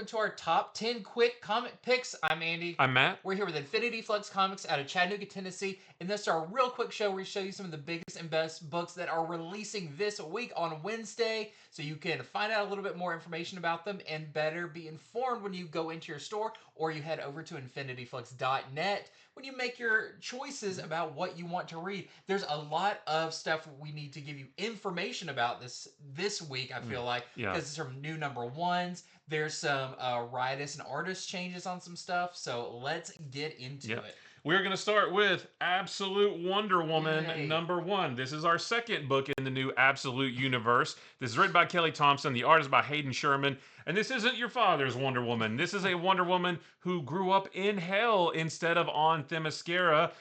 to our top 10 quick comic picks. I'm Andy. I'm Matt. We're here with Infinity Flux Comics out of Chattanooga, Tennessee, and this is our real quick show where we show you some of the biggest and best books that are releasing this week on Wednesday, so you can find out a little bit more information about them and better be informed when you go into your store or you head over to infinityflux.net when you make your choices about what you want to read. There's a lot of stuff we need to give you information about this week, I feel like, Yeah. because there's some new number ones. There's some writers and artist changes on some stuff, so let's get into Yep. it. We're going to start with Absolute Wonder Woman Yay. #1. This is our second book in the new Absolute universe. This is written by Kelly Thompson. The art is by Hayden Sherman. And this isn't your father's Wonder Woman. This is a Wonder Woman who grew up in hell instead of on Themyscira.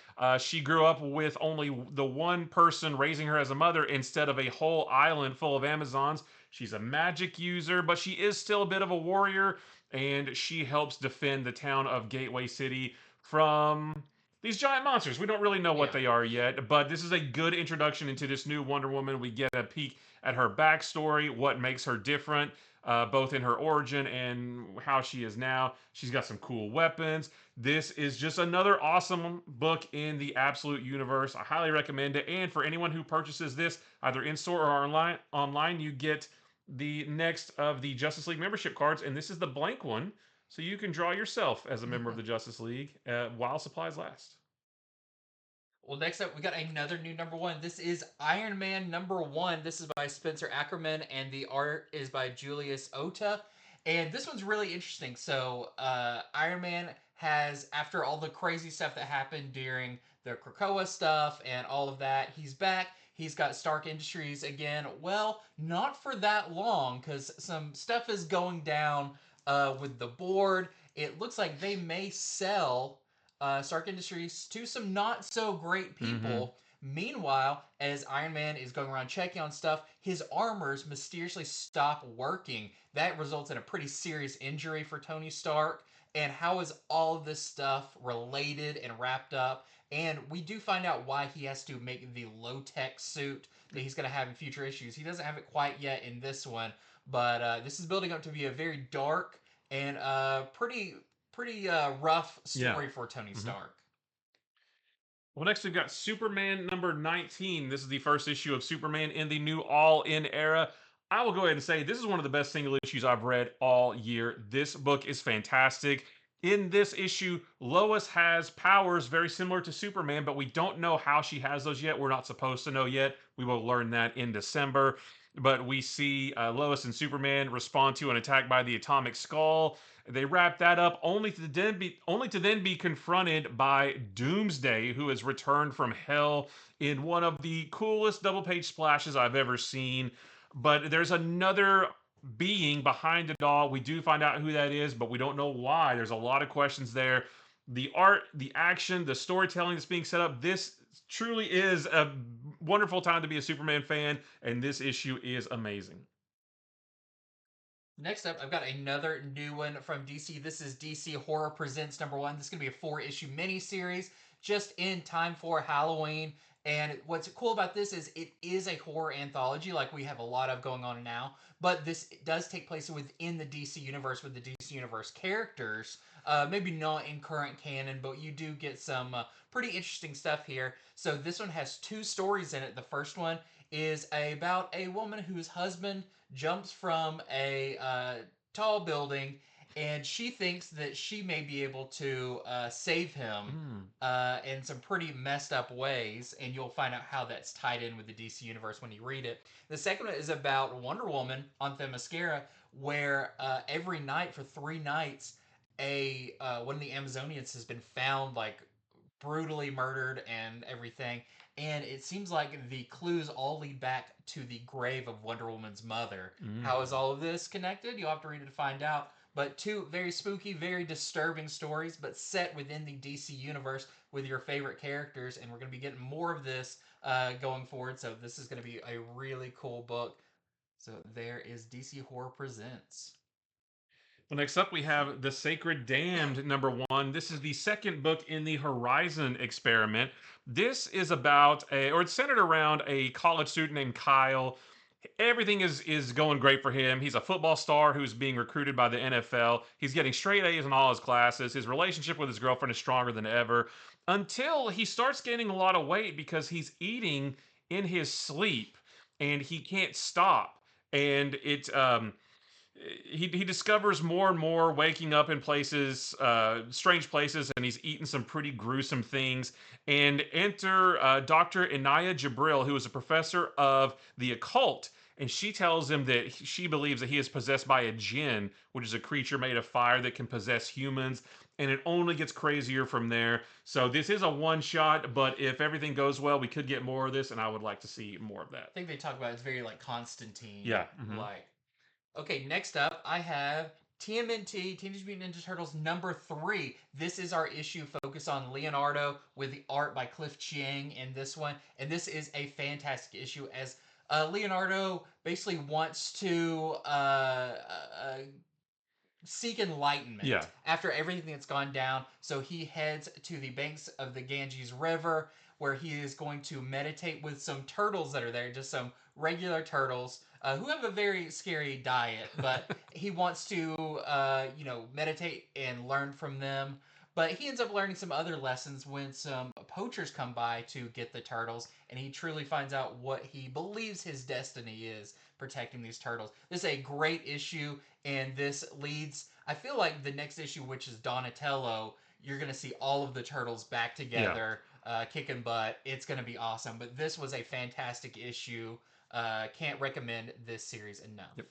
She grew up with only the one person raising her as a mother instead of a whole island full of Amazons. She's a magic user, but she is still a bit of a warrior, and she helps defend the town of Gateway City from these giant monsters. We don't really know what they are yet, but this is a good introduction into this new Wonder Woman. We get a peek at her backstory, what makes her different, both in her origin and how she is now. She's got some cool weapons. This is just another awesome book in the Absolute universe. I highly recommend it. And for anyone who purchases this, either in store or online, you get the next of the Justice League membership cards, and this is the blank one. So you can draw yourself as a member of the Justice League while supplies last. Well, next up, we got another new number one. This is Iron Man #1. This is by Spencer Ackerman, and the art is by Julius Ota. And this one's really interesting. So, Iron Man has, after all the crazy stuff that happened during the Krakoa stuff and all of that, he's back. He's got Stark Industries again. Well, not for that long, because some stuff is going down with the board. It looks like they may sell Stark Industries to some not so great people. Meanwhile, as Iron Man is going around checking on stuff, his armors mysteriously stop working. That results in a pretty serious injury for Tony Stark. And how is all of this stuff related and wrapped up? And we do find out why he has to make the low-tech suit that he's going to have in future issues. He doesn't have it quite yet in this one, but this is building up to be a very dark and pretty rough story for Tony Stark. Well, next we've got Superman #19. This is the first issue of Superman in the new All-In era. I will go ahead and say this is one of the best single issues I've read all year. This book is fantastic. In this issue, Lois has powers very similar to Superman, but we don't know how she has those yet. We're not supposed to know yet. We will learn that in December. But we see Lois and Superman respond to an attack by the Atomic Skull. They wrap that up only to then be confronted by Doomsday, who has returned from hell in one of the coolest double page splashes I've ever seen. But there's another being behind it all. We do find out who that is, but we don't know why. There's a lot of questions there. The art, the action, the storytelling that's being set up, this truly is a wonderful time to be a Superman fan, and this issue is amazing. Next up, I've got another new one from DC. This is DC Horror Presents #1. This is going to be a 4-issue miniseries just in time for Halloween. And what's cool about this is it is a horror anthology, like we have a lot of going on now. But this does take place within the DC universe with the DC universe characters. Maybe not in current canon, but you do get some pretty interesting stuff here. So this one has 2 stories in it. The first one is about a woman whose husband jumps from a tall building, and she thinks that she may be able to save him in some pretty messed up ways, and you'll find out how that's tied in with the DC universe when you read it. The second one is about Wonder Woman on Themyscira, where every night for 3 nights, a one of the Amazonians has been found like brutally murdered and everything. And it seems like the clues all lead back to the grave of Wonder Woman's mother. How is all of this connected? You'll have to read it to find out. But 2 very spooky, very disturbing stories, but set within the DC universe with your favorite characters. And we're going to be getting more of this going forward. So this is going to be a really cool book. So there is DC Horror Presents. Well, next up we have The Sacred Damned #1. This is the second book in the Horizon experiment. This is about it's centered around a college student named Kyle everything is going great for him. He's a football star who's being recruited by the NFL. He's getting straight A's in all his classes. His relationship with his girlfriend is stronger than ever until he starts gaining a lot of weight because he's eating in his sleep and he can't stop. And he discovers more and more waking up in places, strange places, and he's eaten some pretty gruesome things. And enter Dr. Inaya Jabril, who is a professor of the occult. And she tells him that she believes that he is possessed by a jinn, which is a creature made of fire that can possess humans. And it only gets crazier from there. So this is a one shot, but if everything goes well, we could get more of this, and I would like to see more of that. I think they talk about it's very like Constantine Yeah. like. Okay, next up I have TMNT Teenage Mutant Ninja Turtles #3. This is our issue focused on Leonardo with the art by Cliff Chiang in this one, and this is a fantastic issue as Leonardo basically wants to seek Yeah. enlightenment after everything that's gone down. So he heads to the banks of the Ganges River where he is going to meditate with some turtles that are there, just some regular turtles who have a very scary diet, but he wants to, meditate and learn from them. But he ends up learning some other lessons when some poachers come by to get the turtles, and he truly finds out what he believes his destiny is protecting these turtles. This is a great issue, and this leads. I feel like the next issue, which is Donatello, you're gonna see all of the turtles back Yeah. together, kicking butt. It's gonna be awesome. But this was a fantastic issue. Can't recommend this series enough. Yep.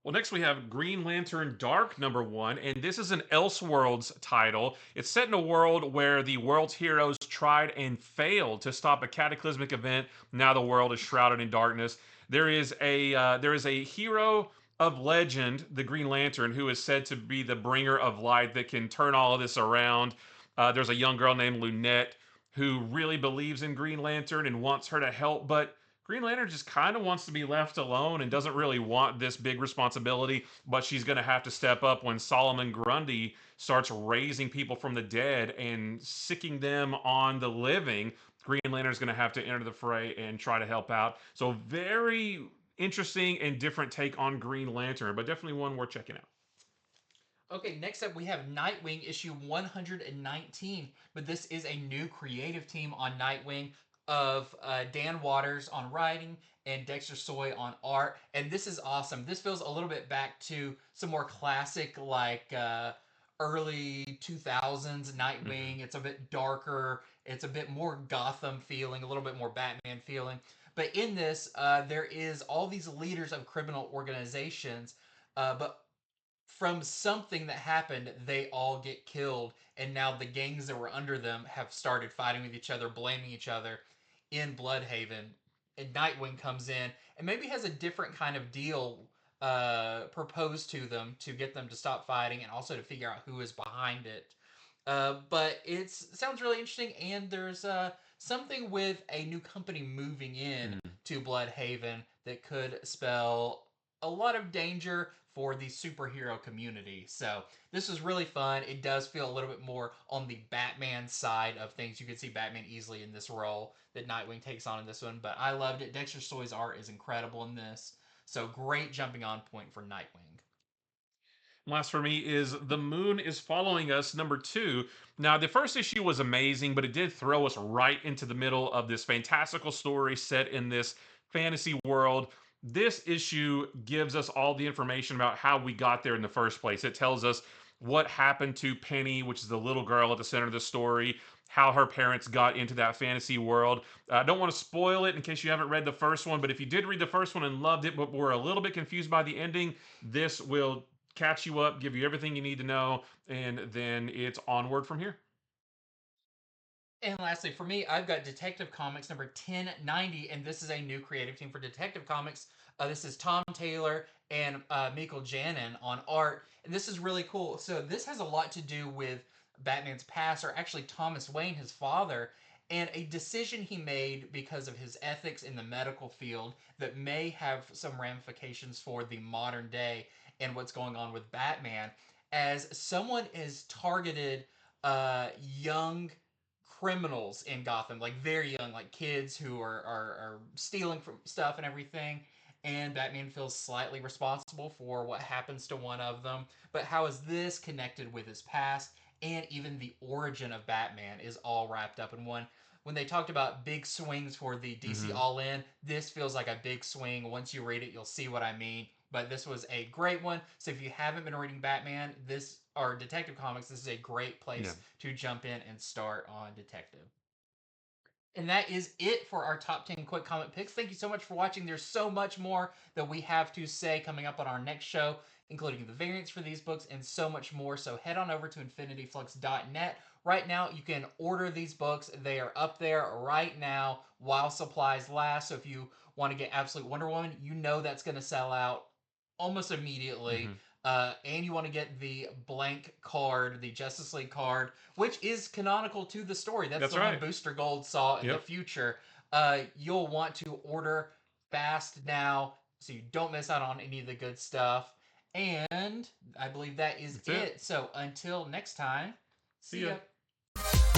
Well, next we have Green Lantern Dark #1, and this is an Elseworlds title. It's set in a world where the world's heroes tried and failed to stop a cataclysmic event. Now the world is shrouded in darkness. There is a hero of legend, the Green Lantern, who is said to be the bringer of light that can turn all of this around. There's a young girl named Lunette who really believes in Green Lantern and wants her to help, but Green Lantern just kind of wants to be left alone and doesn't really want this big responsibility, but she's going to have to step up when Solomon Grundy starts raising people from the dead and sicking them on the living. Green Lantern's going to have to enter the fray and try to help out. So, very interesting and different take on Green Lantern, but definitely one worth checking out. Okay, next up we have Nightwing issue 119, but this is a new creative team on Nightwing of Dan Waters on writing and Dexter Soy on art, and this is awesome. This feels a little bit back to some more classic like early 2000s Nightwing. It's a bit darker, it's a bit more Gotham feeling, a little bit more Batman feeling. But in this, there is all these leaders of criminal organizations, but from something that happened, they all get killed, and now the gangs that were under them have started fighting with each other, blaming each other in Bloodhaven. And Nightwing comes in and maybe has a different kind of deal proposed to them to get them to stop fighting and also to figure out who is behind it. But it sounds really interesting, and there's something with a new company moving in Mm. to Bloodhaven that could spell a lot of danger for the superhero community. So this was really fun. It does feel a little bit more on the Batman side of things. You could see Batman easily in this role that Nightwing takes on in this one, but I loved it. Dexter Soy's art is incredible in this. So great jumping on point for Nightwing. Last for me is The Moon is Following Us #2. Now, the first issue was amazing, but it did throw us right into the middle of this fantastical story set in this fantasy world. This issue gives us all the information about how we got there in the first place. It tells us what happened to Penny, which is the little girl at the center of the story, how her parents got into that fantasy world. I don't want to spoil it in case you haven't read the first one, but if you did read the first one and loved it, but were a little bit confused by the ending, this will catch you up, give you everything you need to know, and then it's onward from here. And lastly, for me, I've got Detective Comics number 1090, and this is a new creative team for Detective Comics. This is Tom Taylor and Mikkel Janin on art, and this is really cool. So this has a lot to do with Batman's past, or actually Thomas Wayne, his father, and a decision he made because of his ethics in the medical field that may have some ramifications for the modern day and what's going on with Batman. As someone is targeted young criminals in Gotham, like very young, like kids who are stealing from stuff and everything. And Batman feels slightly responsible for what happens to one of them. But how is this connected with his past? And even the origin of Batman is all wrapped up in one. When they talked about big swings for the DC Mm-hmm. All In, this feels like a big swing. Once you read it, you'll see what I mean. But this was a great one. So if you haven't been reading Batman, this or Detective Comics, this is a great Yeah. place to jump in and start on Detective. And that is it for our top 10 quick comic picks. Thank you so much for watching. There's so much more that we have to say coming up on our next show, including the variants for these books and so much more. So head on over to infinityflux.net. Right now, you can order these books. They are up there right now while supplies last. So if you want to get Absolute Wonder Woman, you know that's going to sell out almost immediately. Mm-hmm. And you want to get the blank card, the Justice League card, which is canonical to the story. That's That's the one right. Booster Gold saw in the Yep. future. You'll want to order fast now so you don't miss out on any of the good stuff. And I believe that is That's it. it. So until next time, See see ya. ya.